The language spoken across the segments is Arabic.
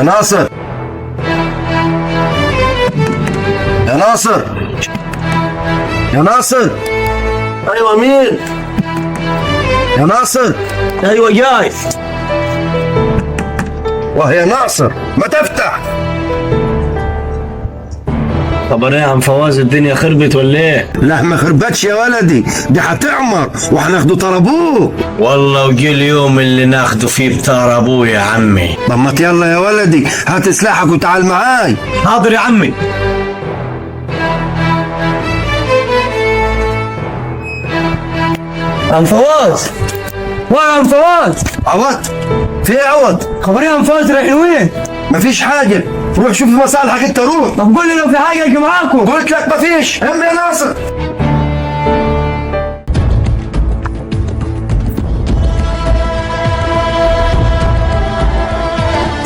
ناصر، يا ناصر، يا ناصر. ايوه مين؟ يا ناصر. ايوه جاي. وهي ناصر ما تفتح. خبر ايه يا عم فواز، الدنيا خربت ولا ايه؟ لا ما خربتش يا ولدي، دي هتعمر وهناخدوا طربوه. والله وجي اليوم اللي ناخده فيه بتار ابوه يا عمي. طب ما يلا يا ولدي، هات سلاحك وتعال معاي. حاضر يا عمي. عم فواز، وين عم فواز؟ عوض؟ في ايه عوض؟ خبر ايه يا عم فواز، رايحين وين؟ مفيش حاجة، روح شوف مصالحك انت، روح. طب قول لي لو في حاجه اجي معاكم. قلت لك مفيش. هم يا ناصر.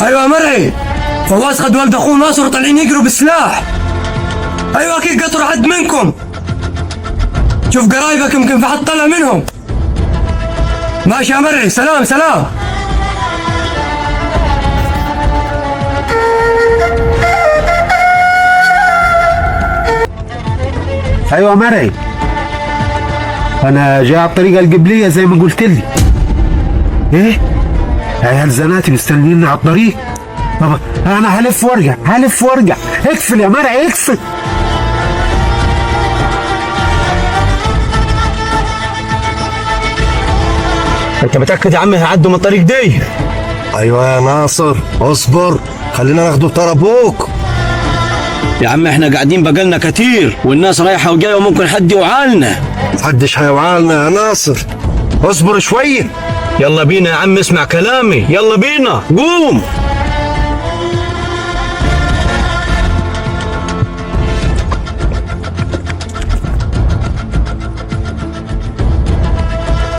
ايوه يا مرعي، فواز خد والد اخوه ناصر وطالعين يجروا بالسلاح. ايوه اكيد قطروا حد منكم. شوف قرايبك يمكن في حد طلع منهم. ماشي يا مرعي، سلام سلام. ايوه مرعي، انا جاي على الطريقة القبلية زي ما قلت لي. ايه؟ عيال زناتي مستنيني على الطريق. طب انا هلف وارجع، هلف وارجع. اقفل يا مرعي، اقفل. انت متاكد يا عمي هيعدوا من الطريق دي؟ ايوه يا ناصر، اصبر، خلينا ناخدوا طربوك. يا عم احنا قاعدين بقالنا كتير والناس رايحه وجايه وممكن حد يوعالنا. محدش هيوعالنا يا ناصر، اصبر شويه. يلا بينا يا عم، اسمع كلامي، يلا بينا قوم.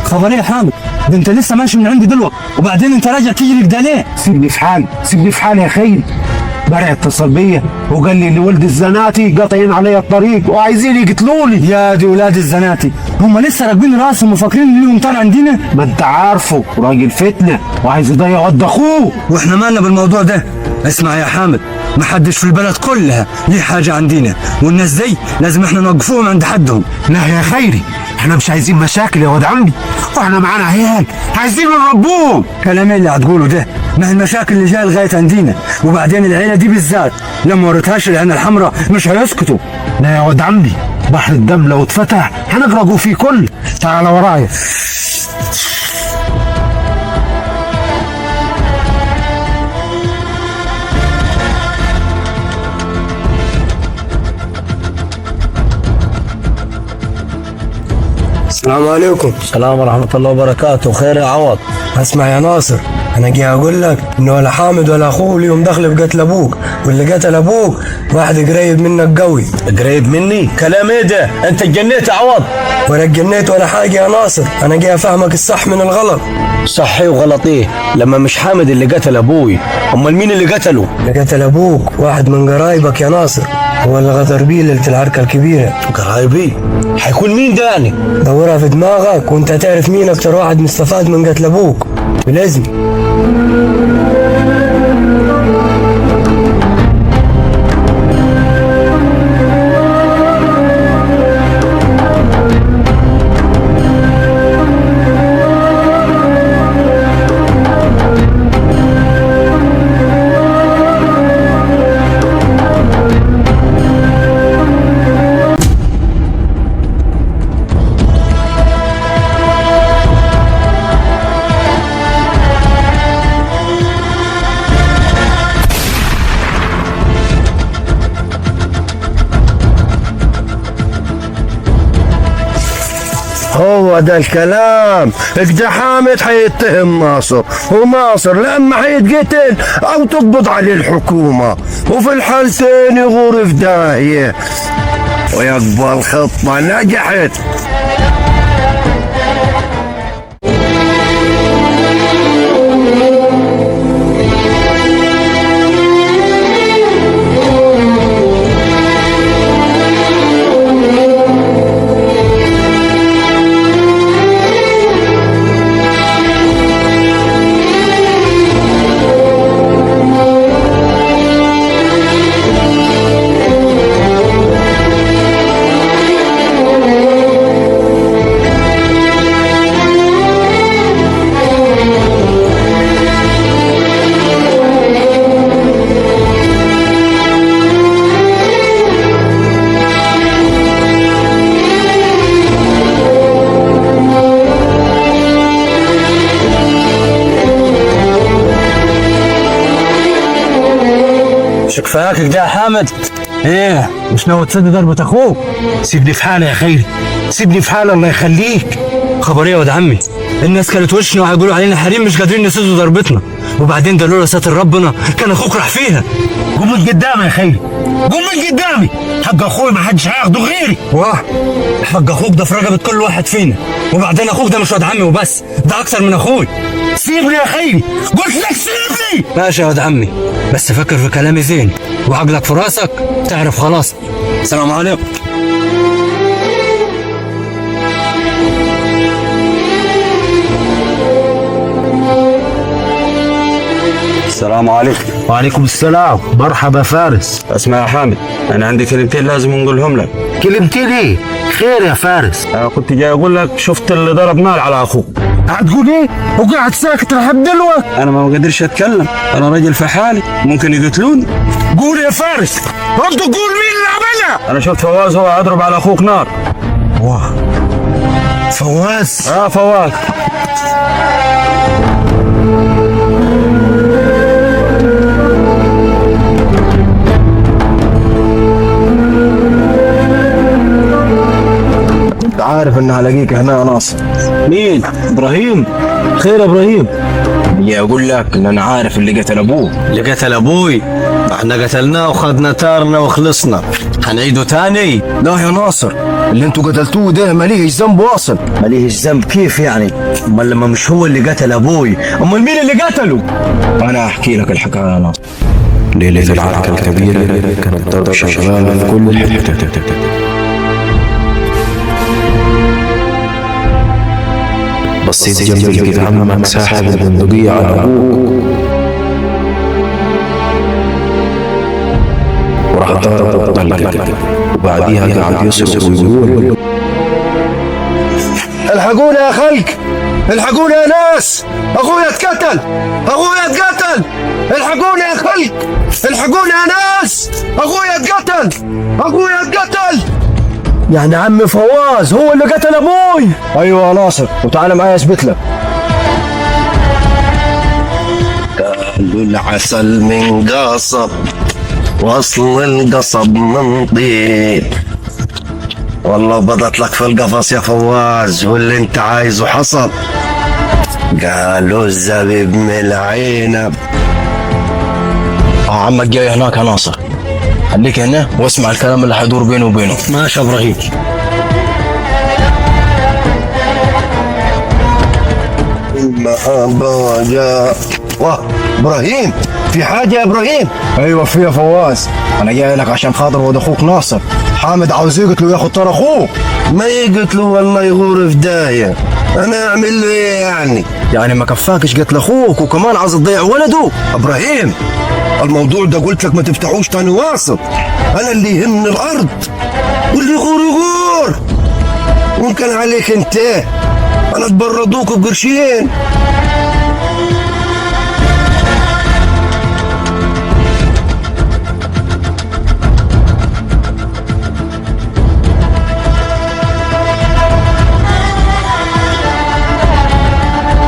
خبر ايه يا حامد؟ ده انت لسه ماشي من عندي دلوقتي وبعدين انت راجع تجري كده ليه؟ سيبني في حالي، سيبني في حالي يا خيي. برع اتصل بيا وقال لي ان ولد الزناتي قاطعين علي الطريق وعايزين يقتلوني. يا دي ولاد الزناتي، هم لسه راكبين راسهم وفاكرين ان ليهم طالع عندنا؟ ما انت عارفه راجل فتنه وعايز يضيع ود اخوه. واحنا مالنا بالموضوع ده؟ اسمع يا حامد، محدش في البلد كلها ليه حاجه عندنا، والناس دي لازم احنا نوقفوهم عند حدهم. لا يا خيري، احنا مش عايزين مشاكل يا واد عمي، واحنا معانا عيال عايزين نربوهم. كلام اللي هتقوله ده؟ ما هي المشاكل اللي جايه لغايه عندنا، وبعدين العيله دي بالذات لو ما وريتهاش العين الحمراء مش هيسكتوا. لا يا واد عمي، بحر الدم لو اتفتح هنغرقوا فيه كله. تعال ورايا. السلام عليكم. السلام ورحمة الله وبركاته. خير يا عوض؟ اسمع يا ناصر، انا جاي اقول لك انه ولا حامد ولا اخوه ليهم دخل بقتل ابوك، واللي قتل ابوك واحد قريب منك قوي. قريب مني؟ كلام ايه ده؟ انت اتجنيت يا عوض؟ ولا اتجنيت ولا حاجة يا ناصر، انا جاي افهمك الصح من الغلط. صح ايه وغلط ايه؟ لما مش حامد اللي قتل ابوي، امال مين اللي قتله؟ اللي قتل ابوك واحد من قرايبك يا ناصر، هو اللي غدر بيه ليلة العركة الكبيرة. قرايبي؟ حيكون مين ده يعني؟ دورها في دماغك وانت هتعرف مين اكتر واحد مستفاد من قتل ابوك بالإذن. هو ده الكلام. اجدع حامد حيتهم ناصر، وناصر لما حيتقتل او تقبض عليه الحكومة، وفي الحالتين يغور في داهية ويقبل خطة نجحت. فاكك ده يا حامد؟ ايه مش ناوي تسد ضربة اخوك؟ سيبني في حالي يا خيري، سيبني في حالي الله يخليك. خبر ايه يا واد عمي؟ الناس كانت وشنا وهيقولوا علينا حريم مش قادرين نسدوا ضربتنا، وبعدين ده لولا ستر ربنا كان اخوك راح فيها. قوم من قدامي يا خيري، قوم من قدامي، حق اخوي ما حدش هياخده غيري. واه حق اخوك ده في رقبة كل واحد فينا، وبعدين اخوك ده مش واد عمي وبس، ده اكتر من اخوي. سيبني يا خيري، قلت لك سيبني. ماشي يا واد عمي، بس فكر في كلامي زين وعقلك في راسك، تعرف خلاص. السلام عليكم. السلام عليكم. وعليكم السلام، مرحبا فارس. اسمع يا حامد، انا عندي كلمتين لازم نقولهم لك. كلمتين ايه؟ خير يا فارس. انا كنت جاي اقول لك شفت اللي ضرب نار على اخوك. هتقول ايه؟ وقاعد ساكت لحد دلوقتي؟ انا ما قادرش اتكلم، انا راجل في حالي، ممكن يقتلوني. قول يا فارس، برضه قول مين اللي عملها؟ انا شفت فواز هو يضرب على اخوك نار. واه فواز؟ فواز. عارف ان هلاقيك هنا يا ناصر. مين؟ ابراهيم. خير يا ابراهيم؟ جاي اقول لك ان انا عارف اللي قتل ابوه. اللي قتل ابوي؟ احنا قتلناه وخدنا تارنا وخلصنا، هنعيده تاني؟ لا يا ناصر، اللي انتوا قتلتوه ده ماليش ذنب واصل. ماليش ذنب كيف يعني؟ امال لما مش هو اللي قتل ابوي، امال مين اللي قتله؟ انا احكي لك الحكايه يا ناصر. ليلة العركة الكبيرة كان الضرب شغال في كل حتة. بصيت جنبي لقيت عمك ساحب البندقية على أبوك وراح ضربه بطلقة، وبعديها قعد يصرخ ويقول الحقونا يا خلق، الحقونا يا ناس، اخويا اتقتل، اخويا اتقتل، الحقونا يا خلق، الحقونا يا ناس، اخويا اتقتل، اخويا اتقتل. يعني عم فواز هو اللي قتل ابوي؟ ايوه يا ناصر، وتعالى معايا اثبت لك. قالوا العسل من قصب واصل القصب من طين، والله بدت لك في القفص يا فواز واللي انت عايزه حصل. قالوا الزبيب من العنب. عمك جاي هناك يا ناصر، خليك هنا واسمع الكلام اللي حيدور بينه وبينه. ماشي يا ابراهيم. المحبة جاء. واه ابراهيم، في حاجة يا ابراهيم؟ ايوه في يا فواز، انا جاي لك عشان خاطر ولد اخوك ناصر. حامد عاوز يقتله وياخد طار اخوه. ما يقتله والله يغور في داهية، انا اعمل له ايه يعني؟ يعني ما كفاكش قتل اخوك وكمان عاوز تضيع ولده؟ ابراهيم الموضوع ده قلت لك ما تفتحوش تاني واصل. انا اللي يهمني الارض واللي يغور يغور، ممكن عليك انت انا تبردوك بقرشين.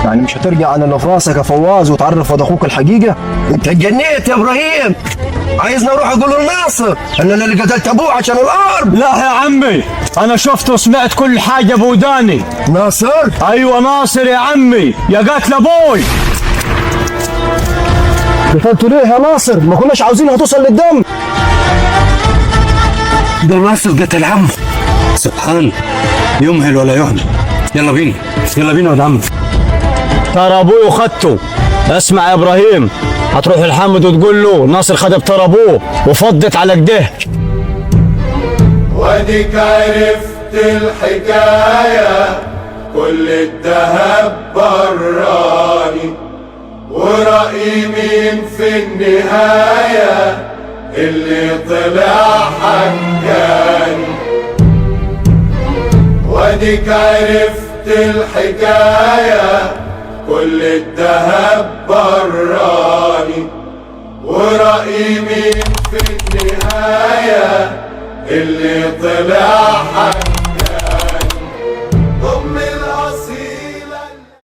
يعني مش هترجع عن اللي في راسك يا فواز وتعرف ولد اخوك الحقيقه؟ انت اتجنيت يا ابراهيم، عايزني اروح اقول لناصر ان انا اللي قتلت ابوه عشان الارض؟ لا يا عمي، انا شفت وسمعت كل حاجه بوداني. ناصر؟ ايوه ناصر يا عمي، يا قتل ابوي. قتلته ليه يا ناصر؟ ما كناش عاوزينها توصل للدم. ده ناصر قتل عمه. سبحان، يمهل ولا يهمل. يلا بينا، يلا بينا يا عم. ترى ابوه وخدته. اسمع يا ابراهيم، هتروح لحامد وتقول له ناصر خد بتر ابوه وفضت على كده. واديك عرفت الحكاية، كل الدهب براني، ورأي مين في النهاية اللي طلع حكاني. واديك عرفت الحكاية، كل الدهب براني، ورأي مين في النهاية اللي طلع